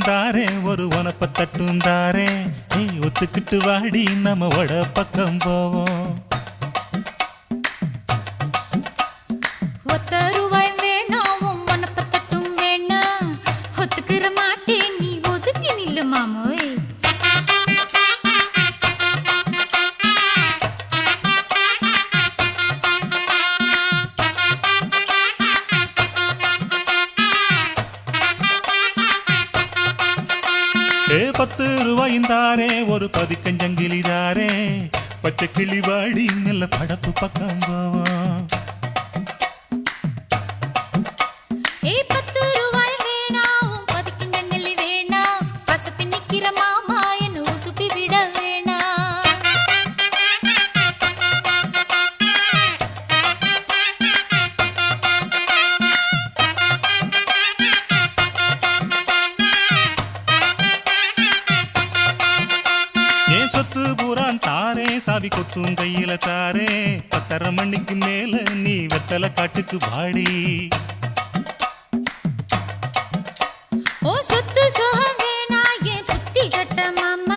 தாரே ஒரு உனப்ப தட்டும் தாரே ஒத்துக்கிட்டு வாடி நம்ம வட பக்கம் போவோம் ஒத்த ரூபாய் வேணாம் உனப்ப தட்டும் வேணா ஒத்துக்கிற மாட்டே நீ ஒதுங்கி நில்லு மாமோய் ₹10 தாரே ஒரு பதிக்கஞ்சங்கிலி தாரே பச்சை கிளி வாடி நல்ல படப்பு பக்கம் போவோம் ₹10 வேணாம் பதிக்கஞ்சங்கிலி வேணா பசப்பி நிக்கிற மாமா என்ன உசுப்பி விட வேணா சொத்து பூரான் தாரே சாவி கொத்தும் கையில தாரே 10:30 மணிக்கு மேல நீ வெத்தல காட்டுக்கு வாடி ஓ சொத்து சுகம் வேணா என்